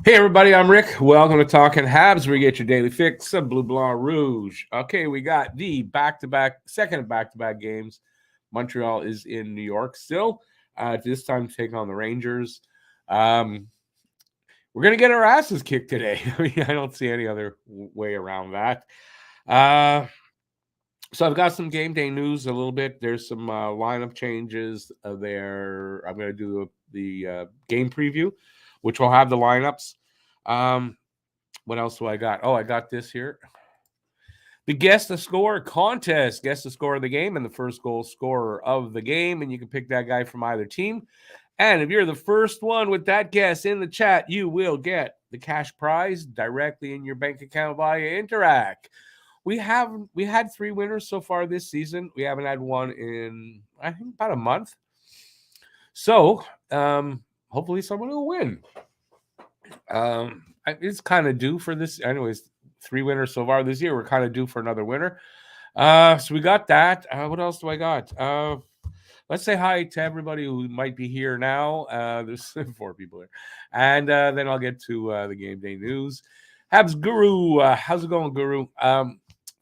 Hey everybody, I'm Rick. Welcome to Talking Habs, where you get your daily fix of Blue Blanc Rouge. Okay, we got the second back-to-back games. Montreal is in New York still. This time to take on the Rangers. We're gonna get our asses kicked today. I don't see any other way around that. So I've got some game day news a little bit. There's some lineup changes there. I'm going to do the game preview, which will have the lineups. What else do I got? Oh, I got this here. The Guess the Score contest. Guess the score of the game and the first goal scorer of the game. And you can pick that guy from either team. And if you're the first one with that guess in the chat, you will get the cash prize directly in your bank account via Interac. We had 3 winners so far this season. We haven't had one in, I think, about a month. So hopefully someone will win. It's kind of due for this. Anyways, 3 winners so far this year. We're kind of due for another winner. So we got that. What else do I got? Let's say hi to everybody who might be here now. There's 4 people here. And then I'll get to the game day news. Habs Guru. How's it going, Guru?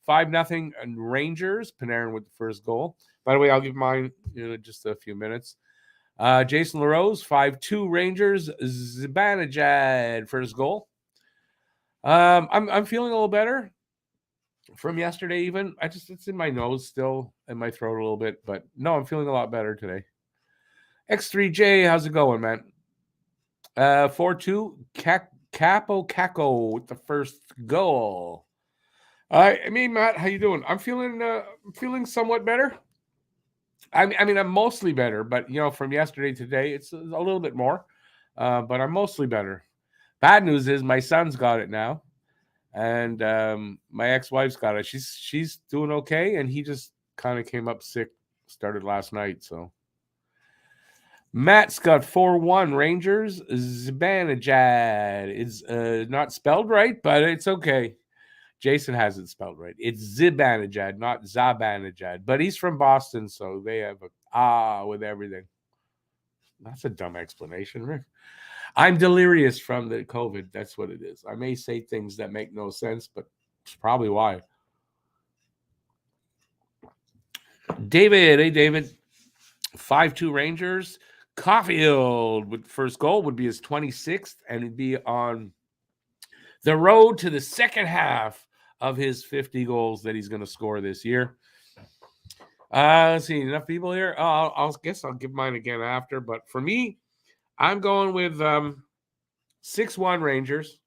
5-0 Rangers. Panarin with the first goal. By the way, I'll give mine in just a few minutes. Jason LaRose, 5-2 Rangers. Zibanejad, first goal. I'm feeling a little better from yesterday even. It's in my nose still, and my throat a little bit, but no, I'm feeling a lot better today. X3J, how's it going, man? 4-2 Capo Caco with the first goal. Matt, how you doing? I'm feeling somewhat better. I mean, I'm mostly better, but from yesterday to today, it's a little bit more. But I'm mostly better. Bad news is my son's got it now, and my ex-wife's got it. She's doing okay, and he just kind of came up sick. Started last night, so. Matt's got 4-1 Rangers. Zibanejad is not spelled right, but it's okay. Jason has it spelled right. It's Zibanejad, not Zabanejad. But he's from Boston, so they have a with everything. That's a dumb explanation, Rick. I'm delirious from the COVID. That's what it is. I may say things that make no sense, but it's probably why. David, hey, David. 5-2 Rangers. Caulfield with first goal would be his 26th, and it'd be on the road to the second half of his 50 goals that he's going to score this year. Let's see, enough people here. I guess I'll give mine again after. But for me, I'm going with 6-1 Rangers.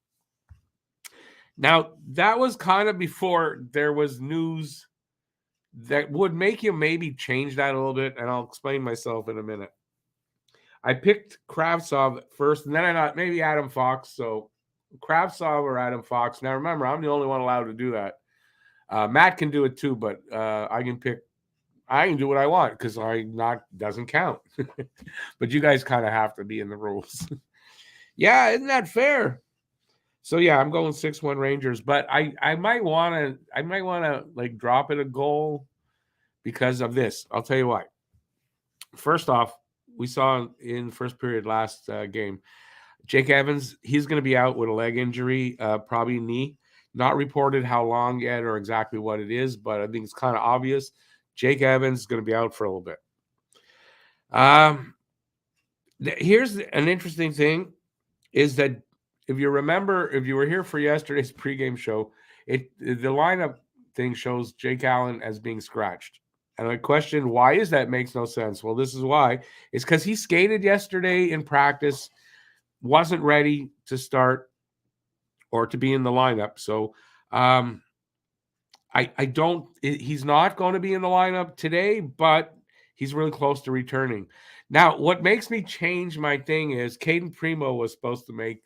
Now, that was kind of before there was news that would make you maybe change that a little bit, and I'll explain myself in a minute. I picked Kravtsov first, and then I thought maybe Adam Fox. So Kravtsov or Adam Fox. Now, remember, I'm the only one allowed to do that. Matt can do it too, but I can do what I want because doesn't count. But you guys kind of have to be in the rules. Yeah, isn't that fair? So yeah, I'm going 6-1 Rangers, but I might want to like drop it a goal because of this. I'll tell you why. First off, we saw in first period last game, Jake Evans, he's going to be out with a leg injury, probably knee. Not reported how long yet or exactly what it is, but I think it's kind of obvious. Jake Evans is going to be out for a little bit. Here's an interesting thing is that if you remember, if you were here for yesterday's pregame show, the lineup thing shows Jake Allen as being scratched. And I question, why is that? Makes no sense. Well, this is why. It's because he skated yesterday in practice, wasn't ready to start or to be in the lineup. So he's not going to be in the lineup today, but he's really close to returning. Now, what makes me change my thing is Caden Primo was supposed to make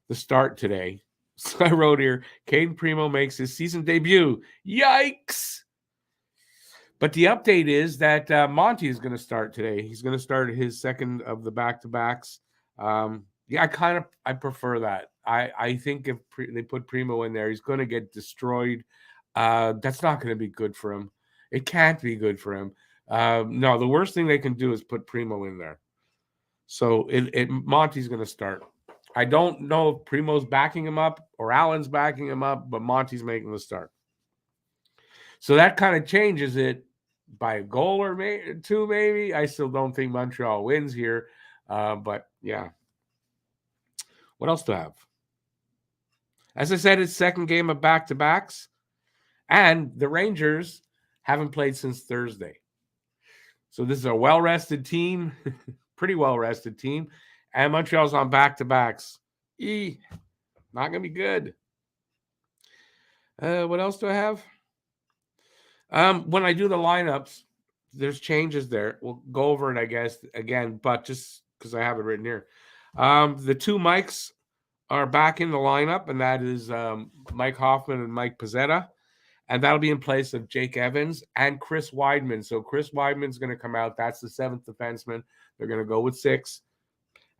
the start today. So I wrote here, Caden Primo makes his season debut. Yikes! But the update is that Monty is going to start today. He's going to start his second of the back-to-backs. I prefer that. I think if they put Primo in there, he's going to get destroyed. That's not going to be good for him. It can't be good for him. No, the worst thing they can do is put Primo in there. So Monty's going to start. I don't know if Primo's backing him up or Allen's backing him up, but Monty's making the start. So that kind of changes it by a goal or two, maybe. I still don't think Montreal wins here. But yeah. What else do I have? As I said, it's second game of back-to-backs. And the Rangers haven't played since Thursday. So this is a well-rested team, pretty well-rested team. And Montreal's on back-to-backs. Not going to be good. What else do I have? When I do the lineups, there's changes there. We'll go over it, I guess, again, but just because I have it written here. The two Mikes are back in the lineup, and that is Mike Hoffman and Mike Pizzetta. And that'll be in place of Jake Evans and Chris Weidman. So Chris Weidman's going to come out. That's the seventh defenseman. They're going to go with 6.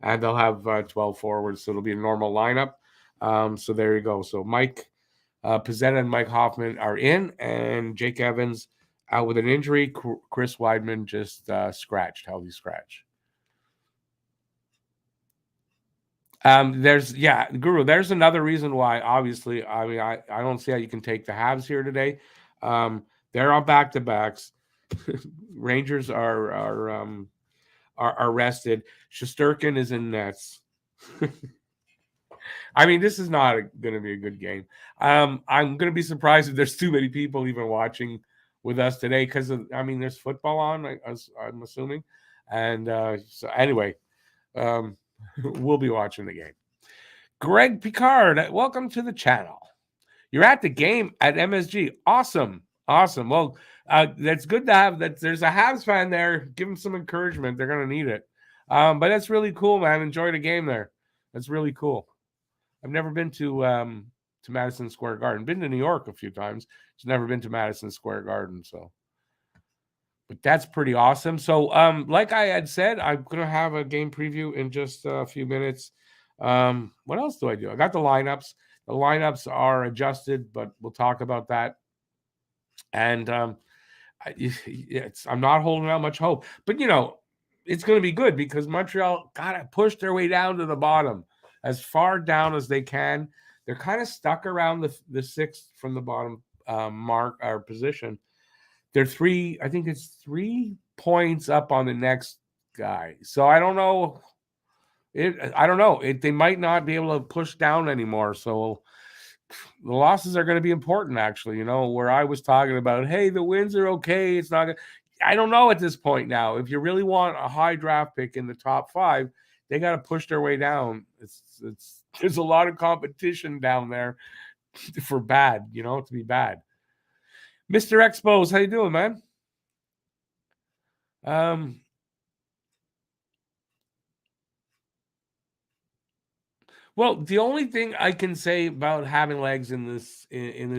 And they'll have 12 forwards. So it'll be a normal lineup. So there you go. So Mike Pizzetta and Mike Hoffman are in. And Jake Evans out with an injury. Chris Weidman just scratched, healthy scratch. Guru, there's another reason why, obviously, I mean, I don't see how you can take the Habs here today. They're on back-to-backs. Rangers are rested. Shesterkin is in nets. I mean, this is not going to be a good game. I'm going to be surprised if there's too many people even watching with us today because, there's football on, I'm assuming. And so anyway, we'll be watching the game. Greg Picard, welcome to the channel. You're at the game at MSG. Awesome. Well, that's good to have that. There's a Habs fan there. Give them some encouragement. They're going to need it. But that's really cool, man. Enjoy the game there. That's really cool. I've never been to Madison Square Garden. Been to New York a few times. Just never been to Madison Square Garden. So, but that's pretty awesome. So, like I had said, I'm going to have a game preview in just a few minutes. What else do I do? I got the lineups. The lineups are adjusted, but we'll talk about that. And I'm not holding out much hope. But, it's going to be good because Montreal got to push their way down to the bottom, as far down as they can. They're kind of stuck around the 6th from the bottom mark or position. They're 3 points up on the next guy. So I don't know. They might not be able to push down anymore. So the losses are going to be important, actually. Where I was talking about, hey, the wins are okay. It's not. I don't know at this point now. If you really want a high draft pick in the top 5, they got to push their way down. There's a lot of competition down there for bad, to be bad. Mr. Expos, how you doing, man? Well, the only thing I can say about having legs in this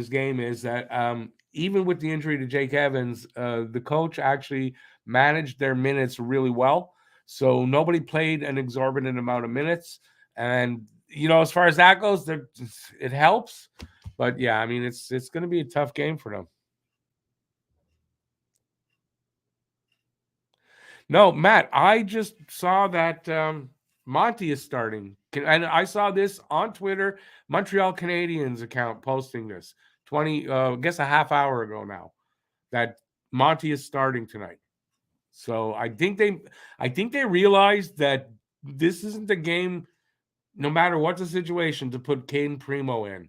game is that even with the injury to Jake Evans, the coach actually managed their minutes really well. So nobody played an exorbitant amount of minutes. And, as far as that goes, it helps. But, yeah, it's going to be a tough game for them. No, Matt, I just saw that Monty is starting. And I saw this on Twitter, Montreal Canadiens account posting this I guess a half hour ago now, that Monty is starting tonight. So I think they realized that this isn't the game, no matter what the situation, to put Caden Primo in,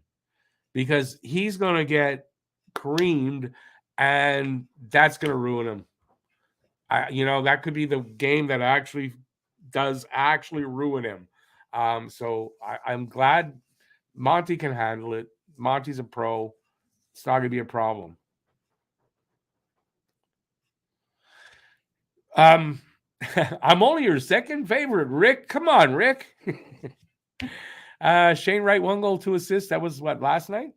because he's going to get creamed, and that's going to ruin him. That could be the game that actually ruin him. So I'm glad Monty can handle it. Monty's a pro. It's not going to be a problem. I'm only your second favorite, Rick. Come on, Rick. Shane Wright, 1 goal, 2 assists. That was what, last night?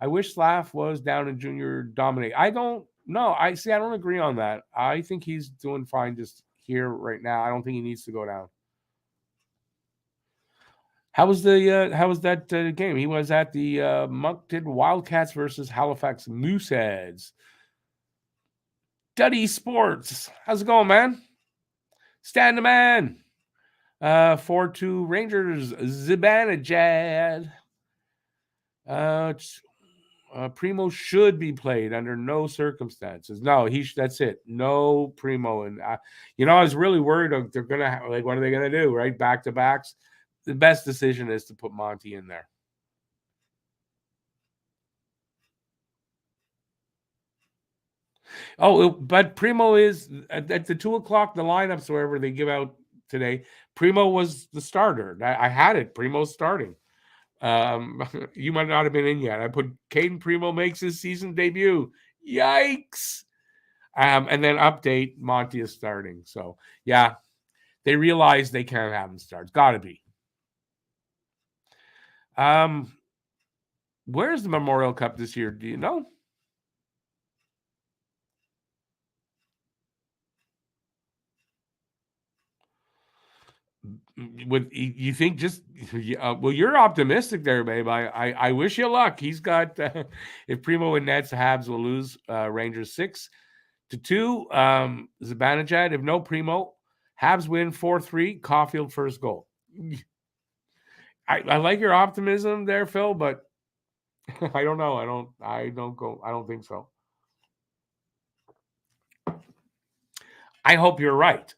I wish Slav was down in junior dominate. I don't know. I don't agree on that. I think he's doing fine just here right now. I don't think he needs to go down. How was that game? He was at the Moncton Wildcats versus Halifax Mooseheads. Duddy Sports. How's it going, man? Stand the man. 4-2 Rangers, Zibanejad. Primo should be played under no circumstances. No, that's it. No Primo. And, I was really worried they're going to what are they going to do, right? Back-to-backs. The best decision is to put Monty in there. Oh, but Primo is at the 2:00, the lineups, wherever they give out today, Primo was the starter. I had it. Primo's starting. You might not have been in yet. I put Caden Primo makes his season debut. Yikes. And then update, Monty is starting. So, yeah, they realize they can't have him start. It's got to be. Where's the Memorial Cup this year? Do you know? Would you think well, you're optimistic there, babe. I wish you luck. He's got if Primo and Nets, Habs will lose Rangers 6-2. Zibanejad, if no Primo, Habs win 4-3. Caulfield first goal. I like your optimism there, Phil, but I don't know. I don't think so. I hope you're right.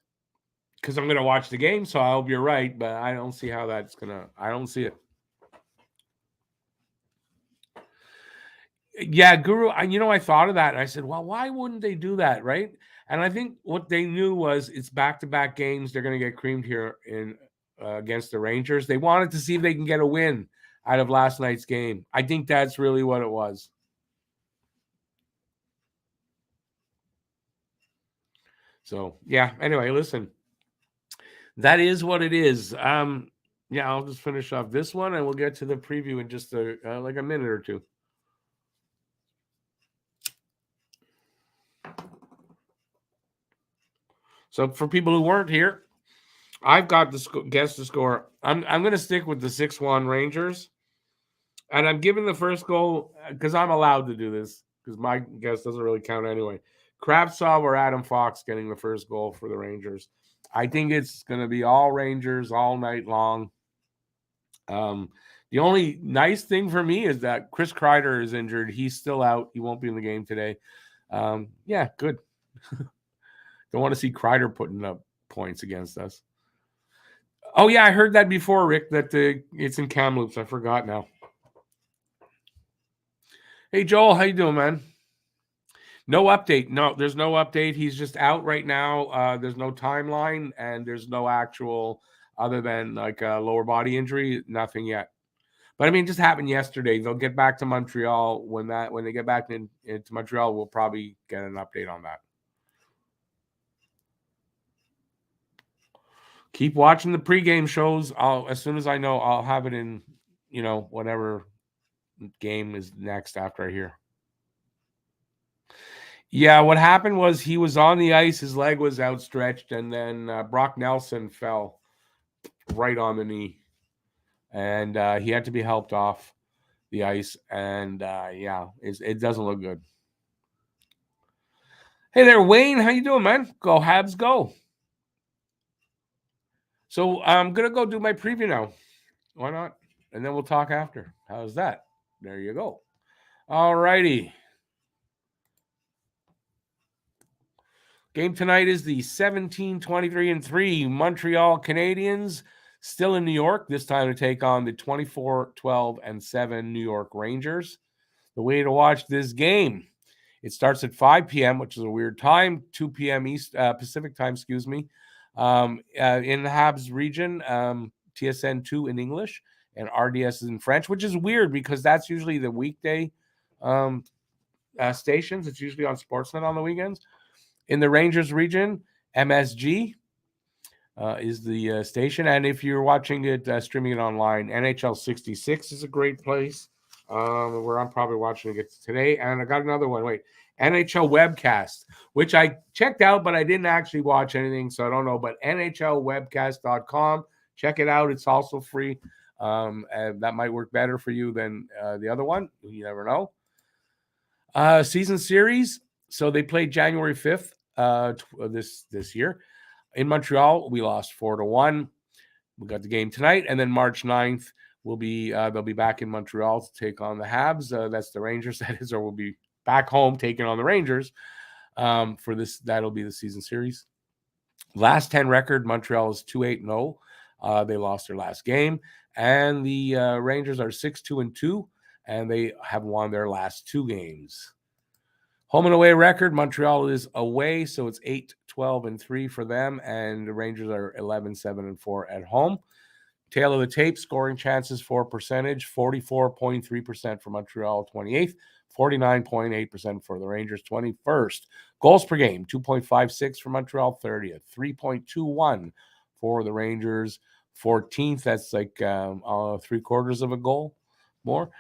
Because I'm going to watch the game, so I hope you're right, but I don't see how that's going to – I don't see it. Yeah, Guru, I thought of that, and I said, well, why wouldn't they do that, right? And I think what they knew was it's back-to-back games. They're going to get creamed here against the Rangers. They wanted to see if they can get a win out of last night's game. I think that's really what it was. So, yeah, anyway, listen. That is what it is. Yeah, I'll just finish off this one, and we'll get to the preview in just like a minute or two. So for people who weren't here, I've got guess the score. I'm going to stick with the 6-1 Rangers, and I'm giving the first goal because I'm allowed to do this because my guess doesn't really count anyway. Kravtsov or Adam Fox getting the first goal for the Rangers. I think it's going to be all Rangers all night long. The only nice thing for me is that Chris Kreider is injured. He's still out. He won't be in the game today. Yeah, good. Don't want to see Kreider putting up points against us. Oh, yeah, I heard that before, Rick, that it's in Kamloops. I forgot now. Hey, Joel, how you doing, man? No update. No, there's no update. He's just out right now. There's no timeline, and there's no actual other than like a lower body injury. Nothing yet. But I mean, it just happened yesterday. They'll get back to Montreal when they get back into Montreal. We'll probably get an update on that. Keep watching the pregame shows. As soon as I know, I'll have it in, whatever game is next after I hear. Yeah, what happened was he was on the ice, his leg was outstretched, and then Brock Nelson fell right on the knee, and he had to be helped off the ice, and it doesn't look good. Hey there, Wayne. How you doing, man? Go Habs, go. So I'm going to go do my preview now. Why not? And then we'll talk after. How's that? There you go. All righty. Game tonight is the 17-23-3 Montreal Canadiens, still in New York, this time to take on the 24-12-7 New York Rangers. The way to watch this game, it starts at 5 p.m., which is a weird time, 2 p.m. Pacific time, excuse me. In the Habs region, TSN 2 in English and RDS is in French, which is weird because that's usually the weekday stations. It's usually on Sportsnet on the weekends. In the Rangers region, MSG is the station. And if you're watching it, streaming it online, NHL 66 is a great place where I'm probably watching it today. And I got another one. Wait, NHL Webcast, which I checked out, but I didn't actually watch anything, so I don't know. But NHLWebcast.com, check it out. It's also free. And that might work better for you than the other one. You never know. Season series. So they played January 5th this year. In Montreal, we lost 4-1. We got the game tonight, and then March 9th will be they'll be back in Montreal to take on the Habs. That's the Rangers, that is, or we'll be back home taking on the Rangers for this. That'll be the season series. Last 10 record, Montreal is 2-8-0. They lost their last game, and the Rangers are 6-2-2, and they have won their last 2 games. Home and away record, Montreal is away, so it's 8-12-3 for them, and the Rangers are 11-7-4 at home. Tail of the tape, scoring chances for percentage, 44.3% for Montreal, 28th, 49.8% for the Rangers, 21st. Goals per game, 2.56 for Montreal, 30th, 3.21 for the Rangers, 14th. That's like 3/4 of a goal more.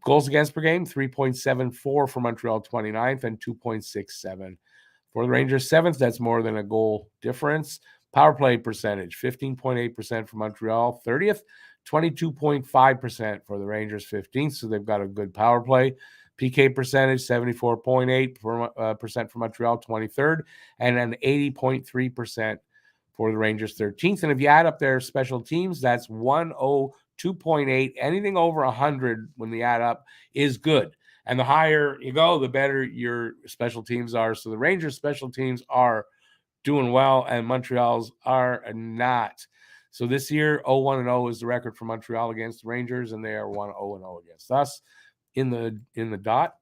Goals against per game, 3.74 for Montreal, 29th, and 2.67 for the Rangers, 7th. That's more than a goal difference. Power play percentage, 15.8% for Montreal, 30th, 22.5% for the Rangers, 15th. So they've got a good power play. PK percentage, 74.8% for Montreal, 23rd, and an 80.3% for the Rangers, 13th. And if you add up their special teams, that's 102.8. Anything over 100 when they add up is good. And the higher you go, the better your special teams are. So the Rangers' special teams are doing well, and Montreal's are not. So this year, 0-1-0 is the record for Montreal against the Rangers, and they are 1-0-0 against us. In the dot,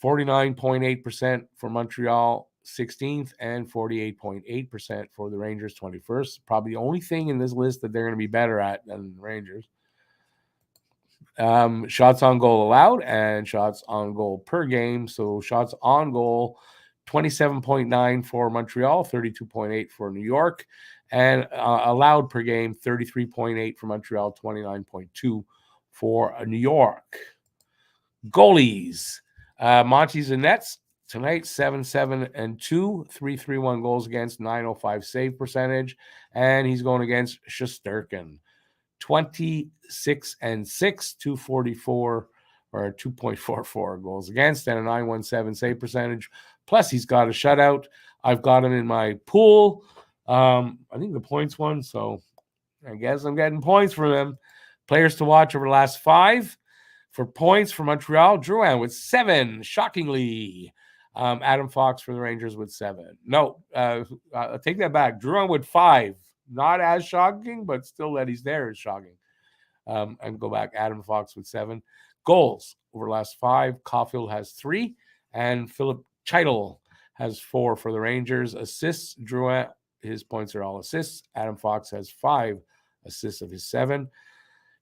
49.8% for Montreal, 16th, and 48.8% for the Rangers, 21st. Probably the only thing in this list that they're going to be better at than the Rangers. Shots on goal allowed and shots on goal per game. So shots on goal, 27.9 for Montreal, 32.8 for New York, and allowed per game, 33.8 for Montreal, 29.2 for New York. Goalies, Monty's and Nets tonight, 7-7-2, 3.31 goals against, 9.05 save percentage, and he's going against Shesterkin, 26-6, 2.44 or 2.44 goals against, and a 9.17 save percentage. Plus, he's got a shutout. I've got him in my pool. I think the points won, so I guess I'm getting points from him. Players to watch over the last 5. For points for Montreal, Drouin with 7, shockingly. Adam Fox for the Rangers with 7. No, I'll take that back. Drouin with 5. Not as shocking, but still that he's there is shocking. And go back, Adam Fox with 7. Goals over the last 5. Caulfield has 3, and Philip Chytil has 4 for the Rangers. Assists, Drouin, his points are all assists. Adam Fox has 5 assists of his 7.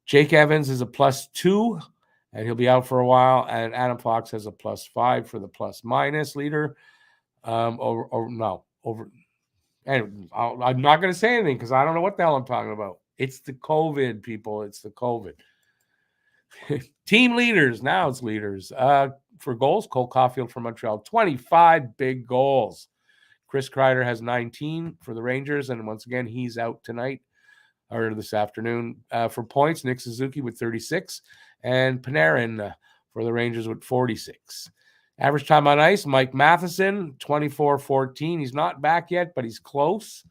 Jake Evans is a +2, and he'll be out for a while. And Adam Fox has a +5 for the plus-minus leader. And I'm not going to say anything because I don't know what the hell I'm talking about. It's the COVID, people. It's the COVID. Team leaders. Now it's leaders. For goals, Cole Caulfield from Montreal, 25 big goals. Chris Kreider has 19 for the Rangers, and once again, he's out tonight or this afternoon. For points, Nick Suzuki with 36, and Panarin for the Rangers with 46. Average time on ice, Mike Matheson, 24-14. He's not back yet, but he's close.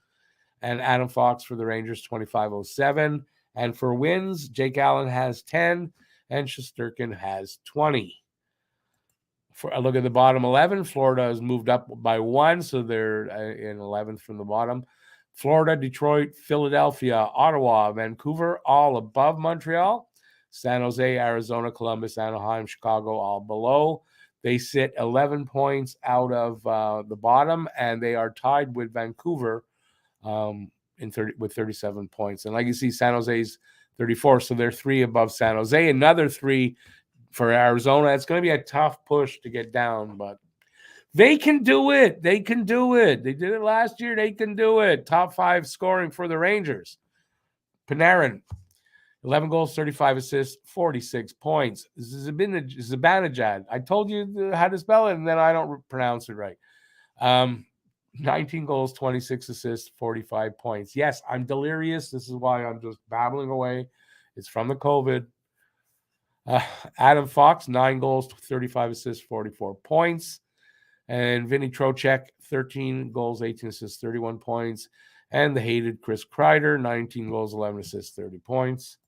And Adam Fox for the Rangers, 25-07. And for wins, Jake Allen has 10, and Shesterkin has 20. For a look at the bottom 11, Florida has moved up by 1, so they're in 11th from the bottom. Florida, Detroit, Philadelphia, Ottawa, Vancouver, all above Montreal. San Jose, Arizona, Columbus, Anaheim, Chicago, all below. They sit 11 points out of the bottom, and they are tied with Vancouver with 37 points. And like you see, San Jose's 34, so they're 3 above San Jose. Another 3 for Arizona. It's going to be a tough push to get down, but they can do it. They can do it. They did it last year. They can do it. Top 5 scoring for the Rangers. Panarin, 11 goals, 35 assists, 46 points. Zibanejad. I told you how to spell it, and then I don't pronounce it right. 19 goals, 26 assists, 45 points. Yes, I'm delirious. This is why I'm just babbling away. It's from the COVID. Adam Fox, 9 goals, 35 assists, 44 points. And Vinny Trocheck, 13 goals, 18 assists, 31 points. And the hated Chris Kreider, 19 goals, 11 assists, 30 points.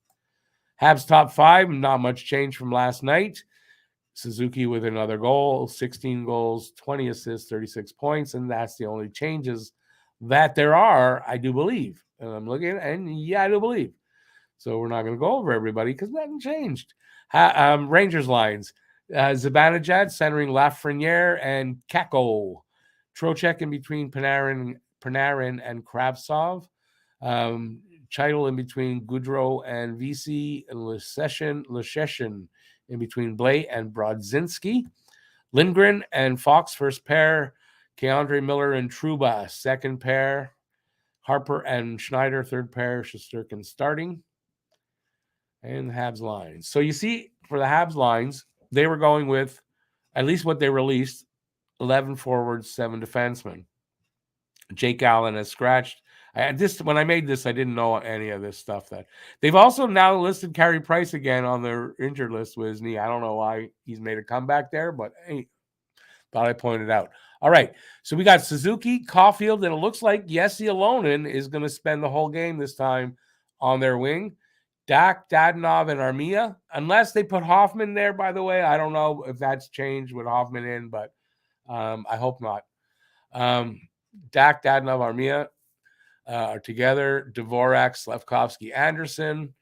Habs top 5, not much change from last night. Suzuki with another goal, 16 goals, 20 assists, 36 points, and that's the only changes that there are, I do believe. And I'm looking, and yeah, I do believe. So we're not going to go over everybody because nothing changed. Rangers lines. Zibanejad centering Lafreniere and Kako. Trocheck in between Panarin and Kravtsov. Chidel in between Goudreau and VC. And Lesheshin in between Blais and Brodzinski. Lindgren and Fox first pair. Keandre Miller and Truba second pair. Harper and Schneider third pair. Shesterkin starting. And the Habs lines. So you see, for the Habs lines, they were going with, at least what they released, 11 forwards, 7 defensemen. Jake Allen has scratched. When I made this, I didn't know any of this stuff. That they've also now listed Carey Price again on their injured list with his knee. I don't know why he's made a comeback there, but hey, thought I pointed out. All right, so we got Suzuki, Caulfield, and it looks like Jesse Alonen is going to spend the whole game this time on their wing. Dak, Dadonov, and Armia, unless they put Hoffman there, by the way. I don't know if that's changed with Hoffman in, but I hope not. Dak, Dadonov, Armia are together. Dvorak, Slafkovsky, Anderson,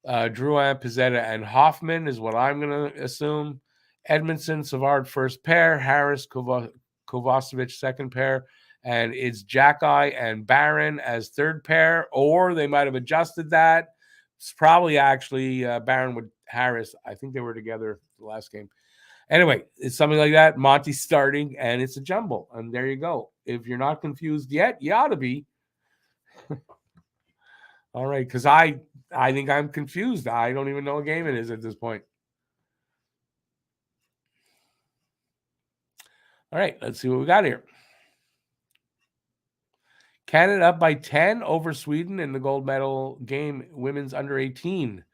Drouin, Pizzetta, and Hoffman is what I'm going to assume. Edmondson, Savard, first pair. Harris, Kovacevic, second pair. And it's Jackeye and Barron as third pair, or they might have adjusted that. It's probably actually Barron with Harris. I think they were together the last game. Anyway, it's something like that. Monty starting, and it's a jumble. And there you go. If you're not confused yet, you ought to be. All right, because I think I'm confused. I don't even know what game it is at this point. All right, let's see what we got here. Canada up by 10 over Sweden in the gold medal game, women's under 18.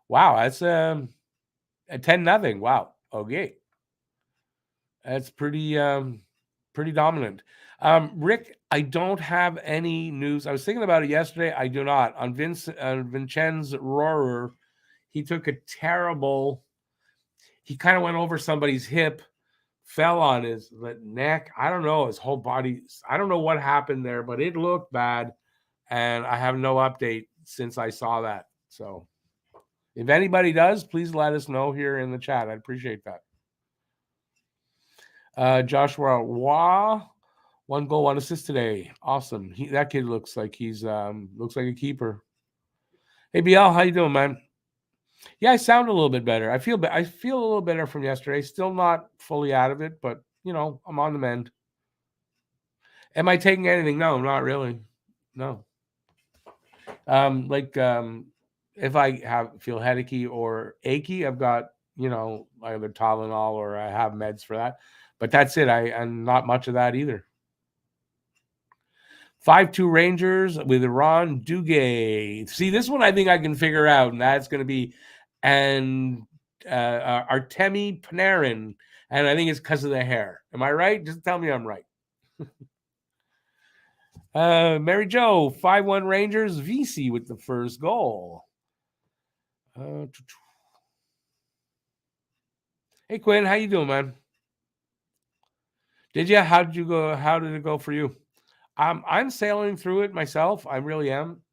Wow, that's a 10-0. Wow. Okay. That's pretty dominant. Rick, I don't have any news. I was thinking about it yesterday. I do not. On Vincenz Rohrer, he took a terrible, he kind of went over somebody's hip, fell on his neck. I don't know, his whole body. I don't know what happened there, but it looked bad. And I have no update since I saw that. So if anybody does, please let us know here in the chat. I'd appreciate that. Joshua Waugh, 1 goal, 1 assist today. Awesome. That kid looks like he's looks like a keeper. Hey BL, how you doing, man? Yeah, I sound a little bit better. I feel a little better from yesterday. Still not fully out of it, but you know, I'm on the mend. Am I taking anything? No, not really. No. If I feel headachy or achy, I've got, you know, either Tylenol or I have meds for that. But that's it. I'm not much of that either. 5-2 Rangers with Ron Duguay. See, this one I think I can figure out, and that's going to be Artemi Panarin, and I think it's because of the hair. Am I right? Just tell me I'm right. Mary Jo, 5-1 Rangers. VC with the first goal. Hey Quinn, how you doing, man? Did you? How did you go? How did it go for you? I'm sailing through it myself. I really am.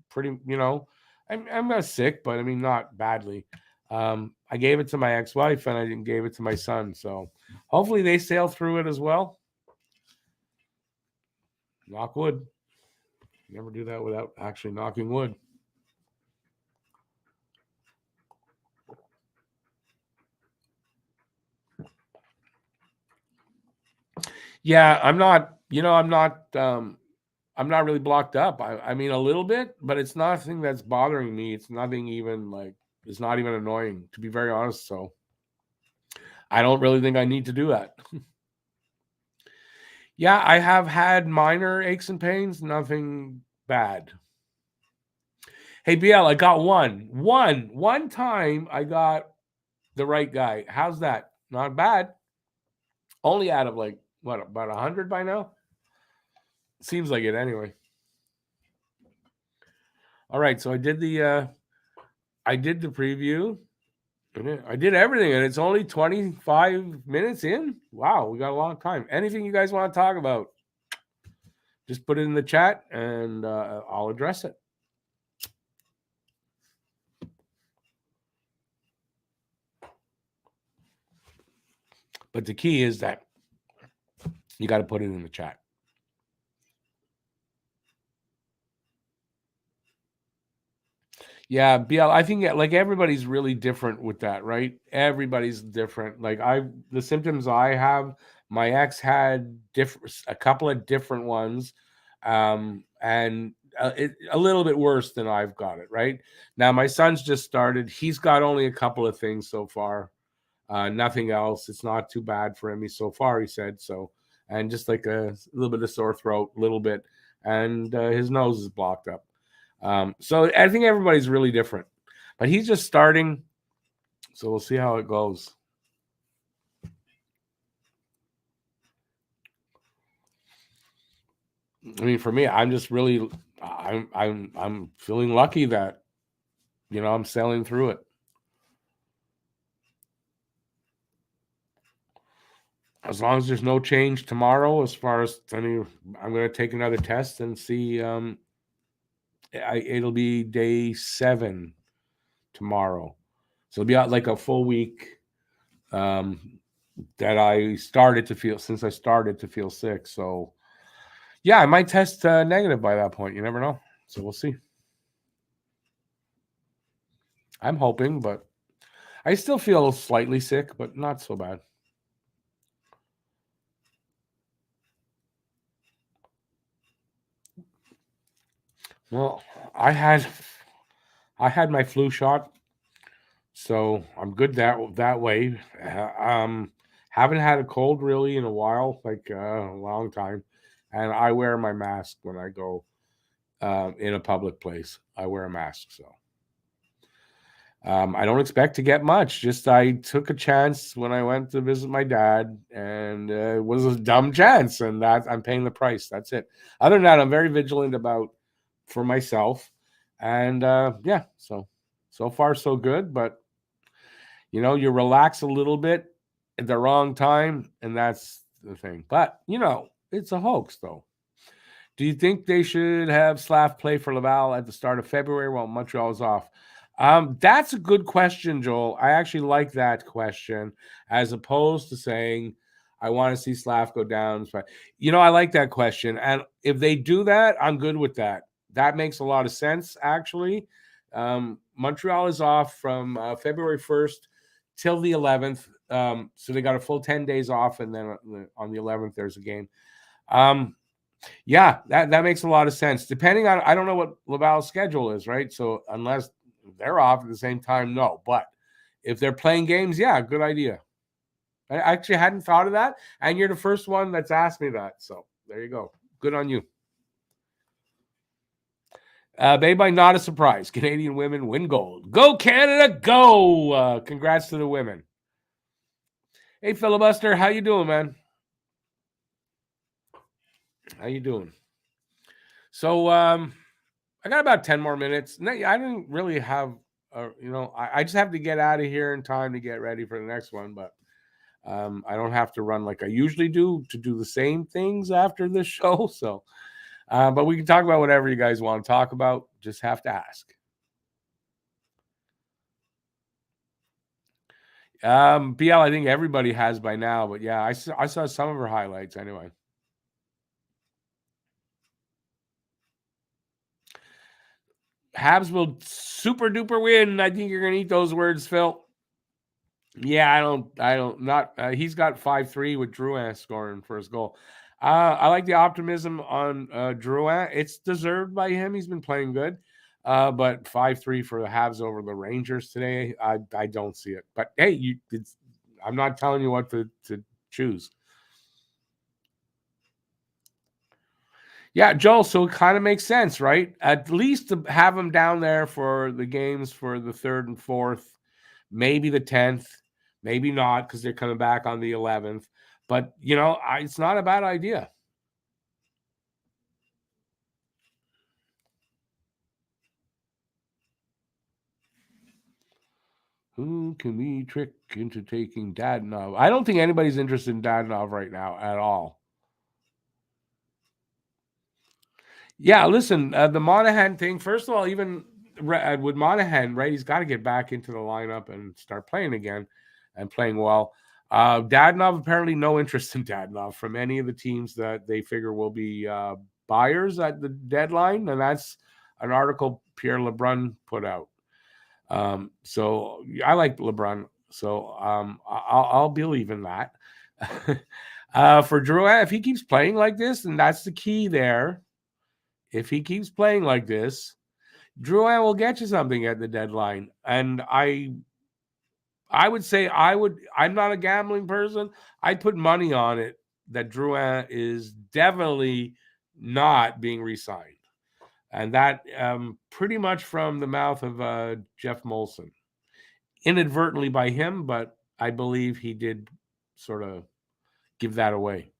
Pretty, you know, I'm not sick, but I mean not badly. I gave it to my ex-wife and I didn't gave it to my son. So hopefully they sail through it as well. Knock wood. Never do that without actually knocking wood. Yeah, I'm not really blocked up. I mean a little bit, but it's nothing that's bothering me. It's nothing even it's not even annoying, to be very honest. So I don't really think I need to do that. Yeah, I have had minor aches and pains, nothing bad. Hey BL, I got one time I got the right guy. How's that? Not bad. Only out of about 100 by now. Seems like it anyway. All right, so I did the preview. I did everything, and it's only 25 minutes in. Wow, we got a long time. Anything you guys want to talk about, just put it in the chat, and I'll address it. But the key is that you got to put it in the chat. Yeah, BL, I think like everybody's really different with that, right? Everybody's different. Like the symptoms I have, my ex had a couple of different ones, and a little bit worse than I've got it. Right now, my son's just started. He's got only a couple of things so far, nothing else. It's not too bad for him. So far, he said so, and just like a little bit of sore throat, a little bit, and his nose is blocked up. So I think everybody's really different, but he's just starting, so we'll see how it goes. I mean, for me, I'm just really, I'm feeling lucky that, I'm sailing through it. As long as there's no change tomorrow, as far as I'm going to take another test and see. It'll be day 7 tomorrow, so it'll be out like a full week. That I started to feel sick. So, yeah, I might test negative by that point. You never know. So we'll see. I'm hoping, but I still feel slightly sick, but not so bad. Well, I had my flu shot, so I'm good that way. Haven't had a cold really in a while, like a long time, and I wear my mask when I go in a public place. I wear a mask, so I don't expect to get much. Just I took a chance when I went to visit my dad, and it was a dumb chance, and that I'm paying the price. That's it. Other than that, I'm very vigilant about for myself, and yeah. So far so good, but you relax a little bit at the wrong time, and that's the thing. But it's a hoax, though. Do you think they should have Slav play for Laval at the start of February while Montreal is off? That's a good question, Joel. I actually like that question as opposed to saying I want to see Slav go down. I like that question. And if they do that, I'm good with that. That makes a lot of sense, actually. Montreal is off from February 1st till the 11th. So they got a full 10 days off, and then on the 11th, there's a game. Yeah, that makes a lot of sense. Depending on, I don't know what Laval's schedule is, right? So unless they're off at the same time, no. But if they're playing games, yeah, good idea. I actually hadn't thought of that, and you're the first one that's asked me that. So there you go. Good on you. Baby, not a surprise. Canadian women win gold. Go Canada, go! Congrats to the women. Hey, Filibuster, how you doing, man? How you doing? So, I got about 10 more minutes. I didn't really have, I just have to get out of here in time to get ready for the next one. But I don't have to run like I usually do to do the same things after this show. So, but we can talk about whatever you guys want to talk about. Just have to ask. BL, I think everybody has by now. But yeah, I saw some of her highlights anyway. Habs will super duper win. I think you're gonna eat those words, Phil. Yeah, I don't not. He's got 5-3 with Drouin scoring first goal. I like the optimism on Drouin. It's deserved by him. He's been playing good. But 5-3 for the Habs over the Rangers today. I don't see it. But hey, I'm not telling you what to choose. Yeah, Joel. So it kind of makes sense, right? At least to have him down there for the games for the 3rd and 4th, maybe the 10th, maybe not because they're coming back on the 11th. But it's not a bad idea. Who can we trick into taking Dadonov? I don't think anybody's interested in Dadonov right now at all. Yeah, listen, the Monahan thing, first of all, even with Monahan, right, he's got to get back into the lineup and start playing again and playing well. Dadonov, apparently no interest in Dadonov from any of the teams that they figure will be buyers at the deadline, and that's an article Pierre LeBrun put out. So I like LeBron, so I'll believe in that. For Drouin, if he keeps playing like this, and that's the key there. If he keeps playing like this, Drouin will get you something at the deadline. And I would say I'm not a gambling person. I'd put money on it that Drouin is definitely not being re-signed. And that pretty much from the mouth of Jeff Molson. Inadvertently by him, but I believe he did sort of give that away.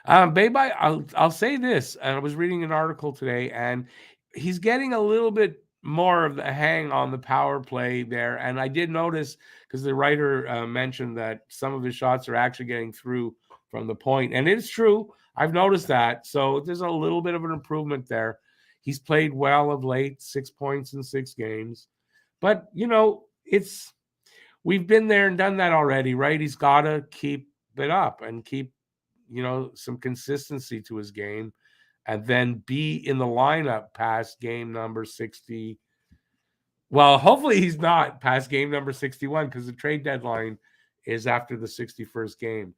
Babe, I'll say this. And I was reading an article today, and he's getting a little bit more of the hang on the power play there. And I did notice, because the writer mentioned that some of his shots are actually getting through from the point. And it's true. I've noticed that. So there's a little bit of an improvement there. He's played well of late, 6 points in 6 games. But, we've been there and done that already, right? He's got to keep it up and keep some consistency to his game, and then be in the lineup past game number 60. Well, hopefully he's not past game number 61, because the trade deadline is after the 61st game.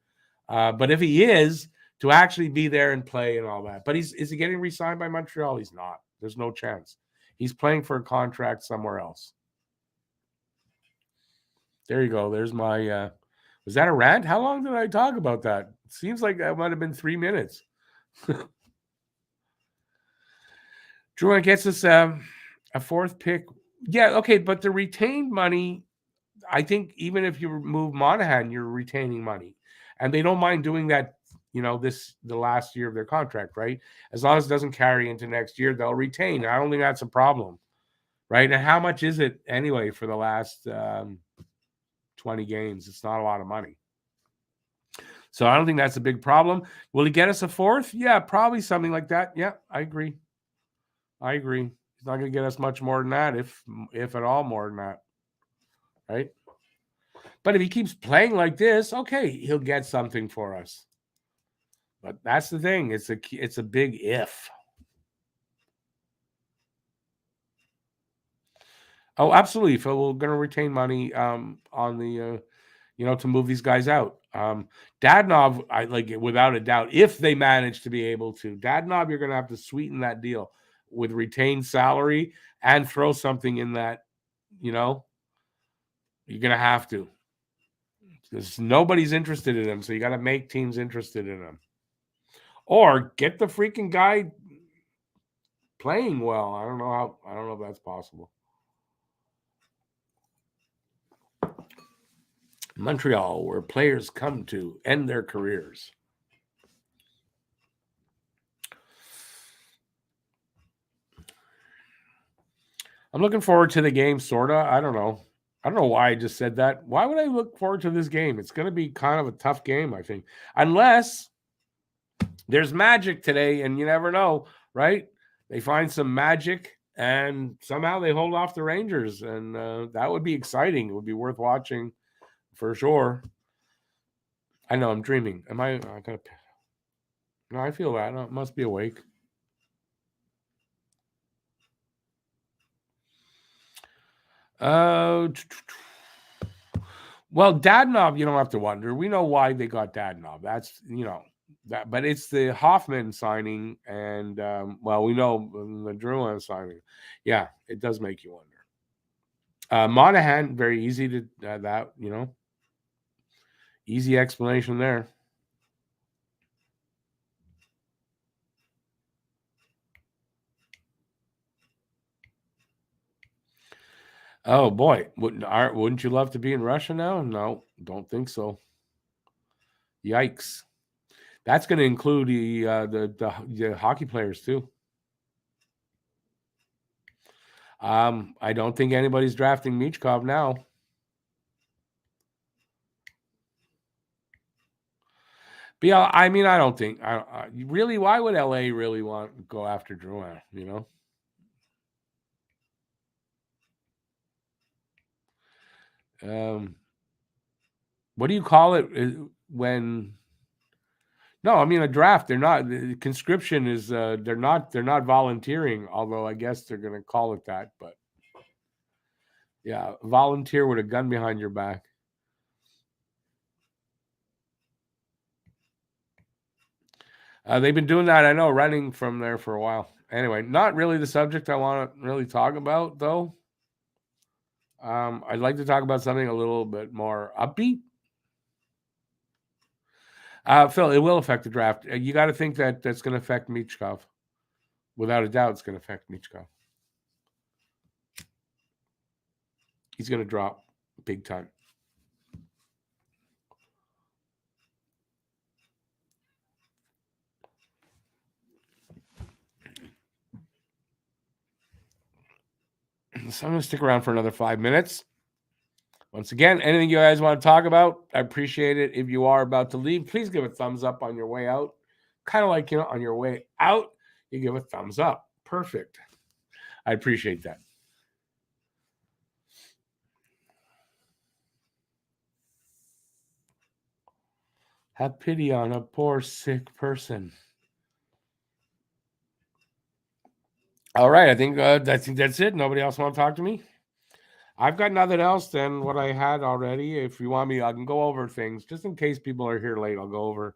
But if he is, to actually be there and play and all that. But is he getting re-signed by Montreal? He's not. There's no chance. He's playing for a contract somewhere else. There you go. There's my was that a rant? How long did I talk about that? It seems like that might have been 3 minutes. Drouin gets us a 4th pick. Yeah, okay, but the retained money, I think even if you remove Monahan, you're retaining money. And they don't mind doing that, the last year of their contract, right? As long as it doesn't carry into next year, they'll retain. I don't think that's a problem, right? And how much is it anyway for the last 20 games? It's not a lot of money. So I don't think that's a big problem. Will he get us a 4th? Yeah, probably something like that. Yeah, I agree. He's not going to get us much more than that, if at all more than that, right? But if he keeps playing like this, okay, he'll get something for us. But that's the thing. It's a big if. Oh, absolutely. Phil, we're going to retain money on the to move these guys out. Dadonov, I like it without a doubt. If they manage to be able to, Dadonov, you're going to have to sweeten that deal with retained salary and throw something in that. You're going to have to, because nobody's interested in him. So you got to make teams interested in him, or get the freaking guy playing well. I don't know if that's possible. Montreal, where players come to end their careers. I'm looking forward to the game, sort of. I don't know why I just said that. Why would I look forward to this game? It's going to be kind of a tough game, I think. Unless there's magic today, and you never know, right? They find some magic, and somehow they hold off the Rangers, and that would be exciting. It would be worth watching for sure. I know I'm dreaming. Am I gotta? No, I feel that. I must be awake. Well, Dadonov, you don't have to wonder. We know why they got Dadonov. That's that, but it's the Hoffman signing, and we know the Drouin signing. Yeah, it does make you wonder. Monahan, very easy to that. Easy explanation there. Oh boy, wouldn't you love to be in Russia now? No, don't think so. Yikes! That's going to include the hockey players too. I don't think anybody's drafting Michkov now. But yeah, I mean, I don't think. Really, why would LA really want to go after Drouin? What do you call it when? No, I mean a draft. They're not. The conscription is. They're not. They're not volunteering. Although I guess they're going to call it that. But yeah, volunteer with a gun behind your back. They've been doing that. I know, running from there for a while. Anyway, not really the subject I want to really talk about, though. I'd like to talk about something a little bit more upbeat. Phil, it will affect the draft. You got to think that that's going to affect Michkov. Without a doubt, it's going to affect Michkov. He's going to drop big time. So I'm going to stick around for another 5 minutes. Once again, anything you guys want to talk about, I appreciate it. If you are about to leave, please give a thumbs up on your way out. Kind of like, on your way out, you give a thumbs up. Perfect. I appreciate that. Have pity on a poor sick person. All right, I think that's it. Nobody else want to talk to me? I've got nothing else than what I had already. If you want me, I can go over things just in case people are here late. I'll go over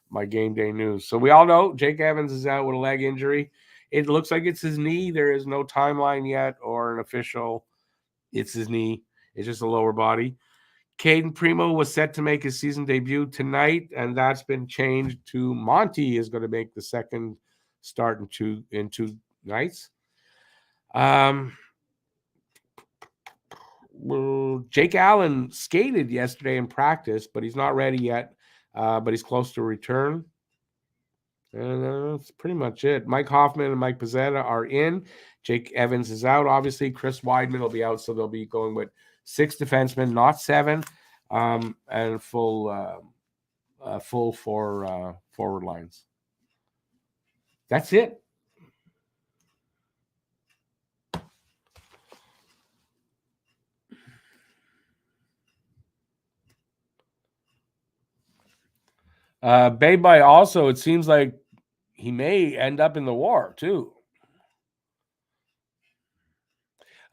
my game day news. So we all know Jake Evans is out with a leg injury. It looks like it's his knee. There is no timeline yet or an official. It's his knee. It's just a lower body. Caden Primo was set to make his season debut tonight, and that's been changed to Monty is going to make the second start in two nights. Well, Jake Allen skated yesterday in practice, but he's not ready yet. But he's close to return. And that's pretty much it. Mike Hoffman and Mike Pizzetta are in. Jake Evans is out, obviously. Chris Weidman will be out, so they'll be going with 6 defensemen, not 7, and full for forward lines. That's it. Bay also, it seems like he may end up in the war too.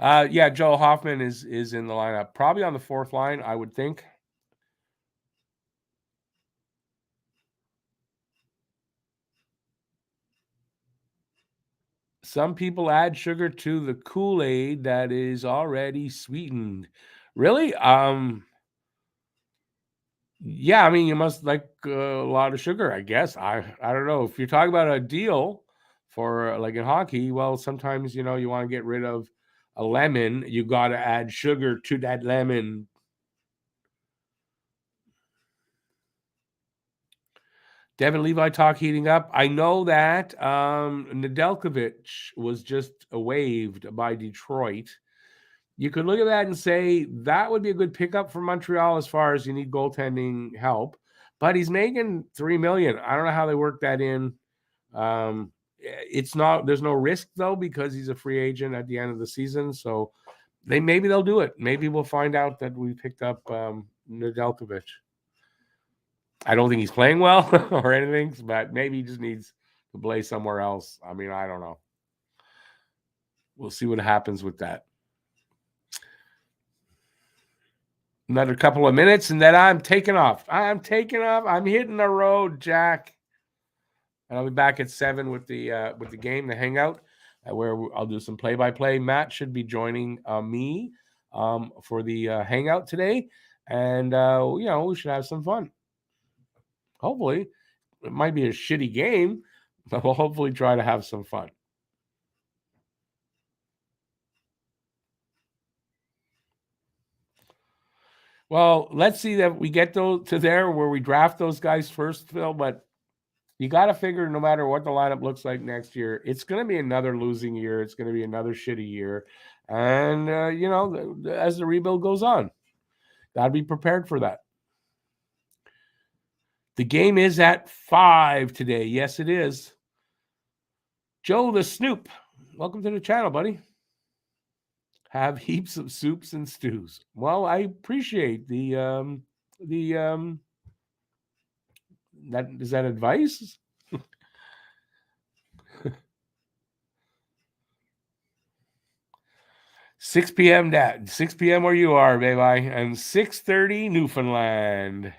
Yeah, Joe Hoffman is in the lineup, probably on the 4th line, I would think. Some people add sugar to the Kool-Aid that is already sweetened. Really? Yeah, I mean, you must like a lot of sugar, I guess. I don't know. If you're talking about a deal for like in hockey, well, sometimes you want to get rid of a lemon, you got to add sugar to that lemon. Devin Levi talk heating up. I know that Nedeljkovic was just waived by Detroit. You could look at that and say that would be a good pickup for Montreal as far as you need goaltending help. But he's making $3 million. I don't know how they work that in. It's not. There's no risk though because he's a free agent at the end of the season. So maybe they'll do it. Maybe we'll find out that we picked up Nedeljkovic. I don't think he's playing well or anything, but maybe he just needs to play somewhere else. I mean, I don't know. We'll see what happens with that. Another couple of minutes, and then I'm taking off. I'm hitting the road, Jack. And I'll be back at 7 with the game, the hangout, where I'll do some play-by-play. Matt should be joining me for the hangout today, and we should have some fun. Hopefully, it might be a shitty game, but we'll hopefully try to have some fun. Well, let's see that we get to there where we draft those guys first, Phil. But You got to figure no matter what the lineup looks like next year, it's going to be another losing year. It's going to be another shitty year. And, as the rebuild goes on, got to be prepared for that. The game is at 5 today. Yes, it is. Joe the Snoop, welcome to the channel, buddy. Have heaps of soups and stews. Well, I appreciate that. Is that advice? 6 p.m. Dad. 6 p.m. where you are, baby, and 6:30 Newfoundland.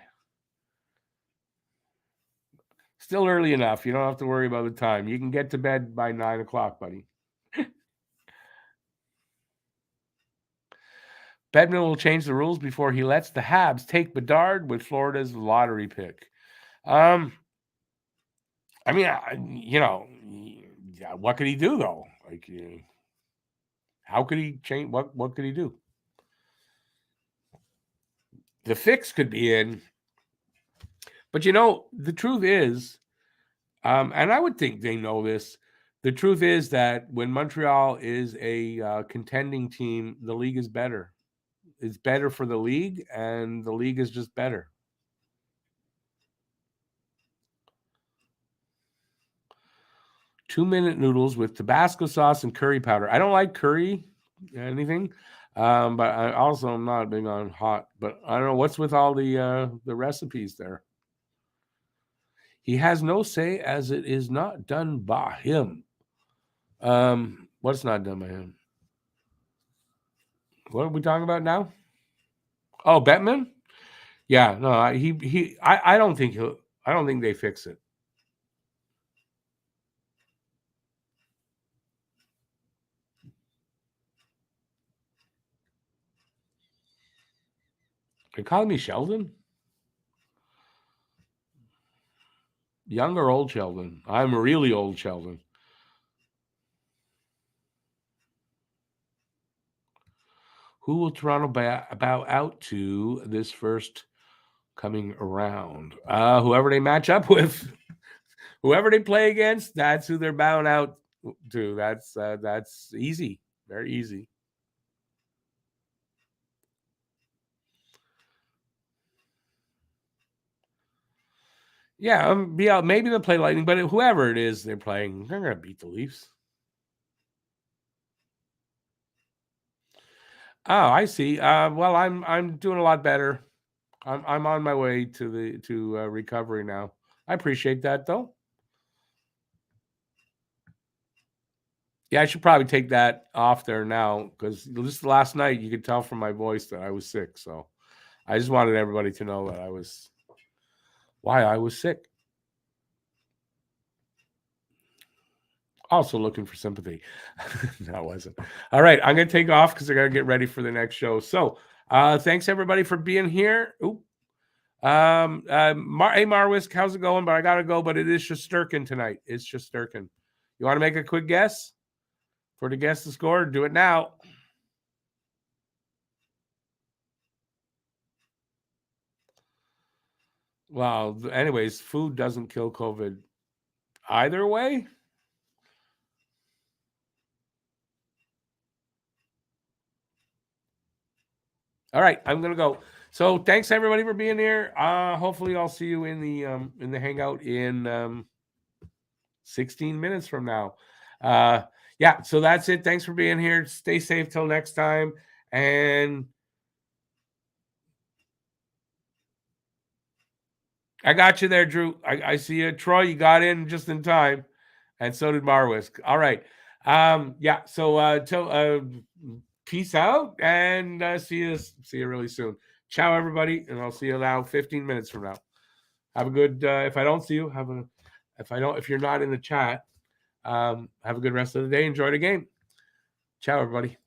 Still early enough. You don't have to worry about the time. You can get to bed by 9 o'clock, buddy. Bedman will change the rules before he lets the Habs take Bedard with Florida's lottery pick. I mean, what could he do though? Like, how could he change? What could he do? The fix could be in, but the truth is, and I would think they know this. The truth is that when Montreal is a contending team, the league is better. It's better for the league, and the league is just better. Two-minute noodles with Tabasco sauce and curry powder. I don't like curry, anything, but I also am not big on hot. But I don't know what's with all the recipes there. He has no say as it is not done by him. What's not done by him? What are we talking about now? Oh, Bettman? Yeah, no, I don't think they fix it. They call me Sheldon? Young or old Sheldon? I'm really old Sheldon. Who will Toronto bow out to this first coming around? Whoever they match up with, whoever they play against, that's who they're bowing out to. That's easy, very easy. Yeah, maybe they'll play Lightning, but whoever it is they're playing, they're gonna beat the Leafs. Oh, I see. Well, I'm doing a lot better. I'm on my way to recovery now. I appreciate that though. Yeah, I should probably take that off there now because just last night you could tell from my voice that I was sick. So I just wanted everybody to know that why I was sick. Also looking for sympathy. No, I wasn't. All right, I'm going to take off because I got to get ready for the next show. So thanks everybody for being here. Hey Marwisk, how's it going? But I got to go. But it is Shesterkin tonight. It's Shesterkin. You want to make a quick guess for the guess to score? Do it now. Well, anyways, food doesn't kill COVID either way. All right, I'm gonna go. So thanks everybody for being here. Hopefully I'll see you in the hangout in 16 minutes from now. Yeah, so that's it. Thanks for being here. Stay safe till next time. And I got you there, Drew. I see you. Troy, you got in just in time. And so did Marwisk. All right. Yeah, so peace out and see you really soon. Ciao, everybody, and I'll see you now 15 minutes from now. Have a good if I don't see you, if you're not in the chat, have a good rest of the day. Enjoy the game. Ciao, everybody.